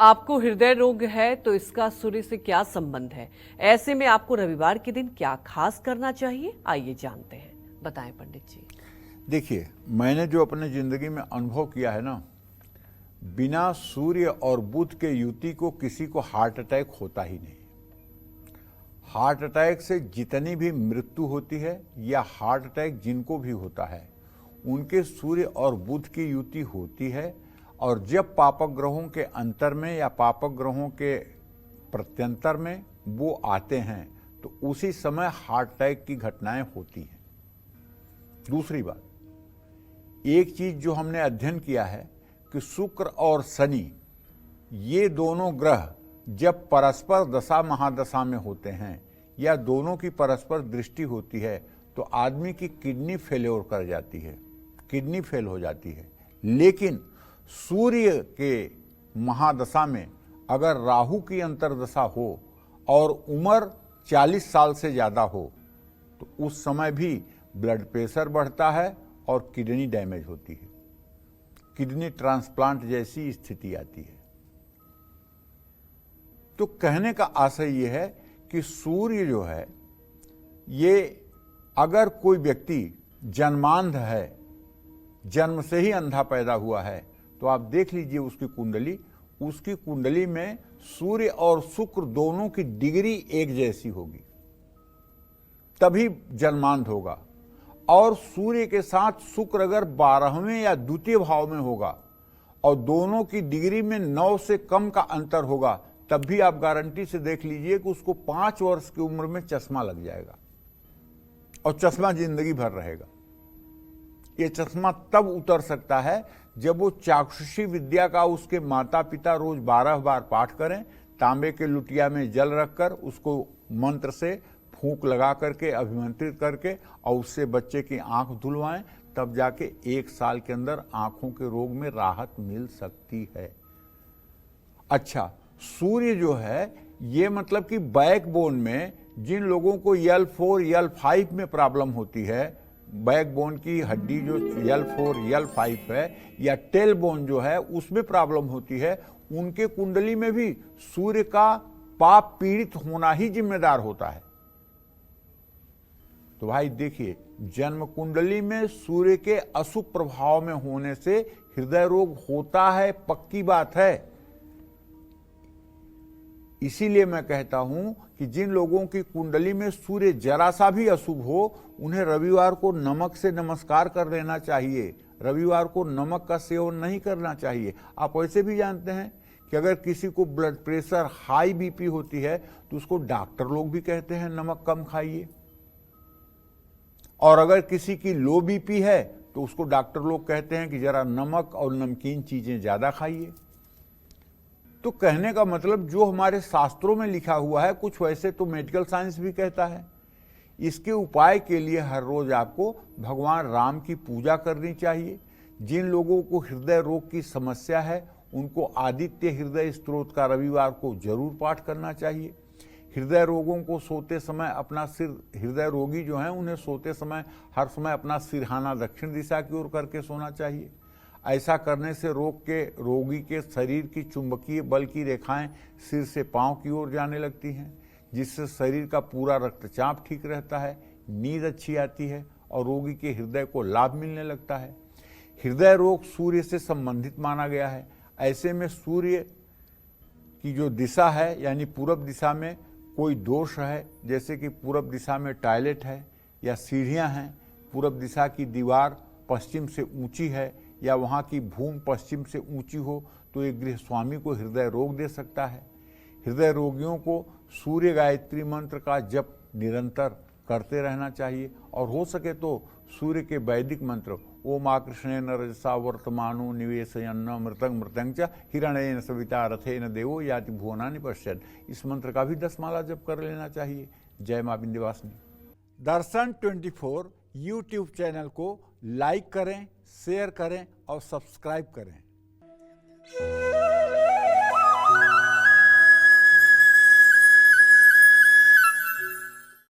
आपको हृदय रोग है तो इसका सूर्य से क्या संबंध है? ऐसे में आपको रविवार के दिन क्या खास करना चाहिए, आइए जानते हैं। बताएं पंडित जी। देखिए, मैंने जो अपने जिंदगी में अनुभव किया है ना, बिना सूर्य और बुध के युति को किसी को हार्ट अटैक होता ही नहीं। हार्ट अटैक से जितनी भी मृत्यु होती है या हार्ट अटैक जिनको भी होता है, उनके सूर्य और बुध की युति होती है। और जब पापक ग्रहों के अंतर में या पापक ग्रहों के प्रत्यंतर में वो आते हैं तो उसी समय हार्ट अटैक की घटनाएं होती हैं। दूसरी बात, एक चीज जो हमने अध्ययन किया है कि शुक्र और शनि ये दोनों ग्रह जब परस्पर दशा महादशा में होते हैं या दोनों की परस्पर दृष्टि होती है तो आदमी की किडनी फेल्योर कर जाती है, किडनी फेल हो जाती है। लेकिन सूर्य के महादशा में अगर राहु की अंतर्दशा हो और उम्र 40 साल से ज़्यादा हो तो उस समय भी ब्लड प्रेशर बढ़ता है और किडनी डैमेज होती है, किडनी ट्रांसप्लांट जैसी स्थिति आती है। तो कहने का आशय यह है कि सूर्य जो है, ये अगर कोई व्यक्ति जन्मांध है, जन्म से ही अंधा पैदा हुआ है, तो आप देख लीजिए उसकी कुंडली में सूर्य और शुक्र दोनों की डिग्री एक जैसी होगी, तभी जन्मांध होगा। और सूर्य के साथ शुक्र अगर 12वें या द्वितीय भाव में होगा और दोनों की डिग्री में 9 से कम का अंतर होगा, तब भी आप गारंटी से देख लीजिए कि उसको 5 वर्ष की उम्र में चश्मा लग जाएगा और चश्मा जिंदगी भर रहेगा। ये चश्मा तब उतर सकता है जब वो चाक्षुषी विद्या का उसके माता पिता रोज 12 बार पाठ करें, तांबे के लुटिया में जल रखकर उसको मंत्र से फूंक लगा करके अभिमंत्रित करके और उससे बच्चे की आंख धुलवाएं, तब जाके 1 साल के अंदर आंखों के रोग में राहत मिल सकती है। अच्छा, सूर्य जो है ये मतलब कि बैकबोन में जिन लोगों को L4 L5 में प्रॉब्लम होती है, बैकबोन की हड्डी जो L4 L5 है या टेल बोन जो है उसमें प्रॉब्लम होती है, उनके कुंडली में भी सूर्य का पाप पीड़ित होना ही जिम्मेदार होता है। तो भाई देखिए, जन्म कुंडली में सूर्य के अशुभ प्रभाव में होने से हृदय रोग होता है, पक्की बात है। इसीलिए मैं कहता हूं कि जिन लोगों की कुंडली में सूर्य जरा सा भी अशुभ हो, उन्हें रविवार को नमक से नमस्कार कर लेना चाहिए, रविवार को नमक का सेवन नहीं करना चाहिए। आप वैसे भी जानते हैं कि अगर किसी को ब्लड प्रेशर हाई बीपी होती है तो उसको डॉक्टर लोग भी कहते हैं नमक कम खाइए, और अगर किसी की लो बीपी है तो उसको डॉक्टर लोग कहते हैं कि जरा नमक और नमकीन चीजें ज्यादा खाइए। तो कहने का मतलब जो हमारे शास्त्रों में लिखा हुआ है, कुछ वैसे तो मेडिकल साइंस भी कहता है। इसके उपाय के लिए हर रोज आपको भगवान राम की पूजा करनी चाहिए। जिन लोगों को हृदय रोग की समस्या है उनको आदित्य हृदय स्तोत्र का रविवार को जरूर पाठ करना चाहिए। हृदय रोगों को सोते समय अपना सिर, हृदय रोगी जो हैं उन्हें सोते समय हर समय अपना सिरहाना दक्षिण दिशा की ओर करके सोना चाहिए। ऐसा करने से रोगी के शरीर की चुंबकीय बल की रेखाएं सिर से पांव की ओर जाने लगती हैं, जिससे शरीर का पूरा रक्तचाप ठीक रहता है, नींद अच्छी आती है और रोगी के हृदय को लाभ मिलने लगता है। हृदय रोग सूर्य से संबंधित माना गया है। ऐसे में सूर्य की जो दिशा है यानी पूरब दिशा में कोई दोष है, जैसे कि पूरब दिशा में टॉयलेट है या सीढ़ियां हैं, पूरब दिशा की दीवार पश्चिम से ऊंची है या वहाँ की भूमि पश्चिम से ऊंची हो, तो एक गृह स्वामी को हृदय रोग दे सकता है। हृदय रोगियों को सूर्य गायत्री मंत्र का जप निरंतर करते रहना चाहिए और हो सके तो सूर्य के वैदिक मंत्र ओम आकृष्णेन रजसा वर्तमानो निवेशयन्न मृतंग मृतंग च हिरण्येन सविता रथेन देवो याति भुवनानि पश्यन्, इस मंत्र का भी 10 माला जप कर लेना चाहिए। जय मां विंध्यवासिनी। दर्शन 24 यूट्यूब चैनल को लाइक करें, शेयर करें और सब्सक्राइब करें।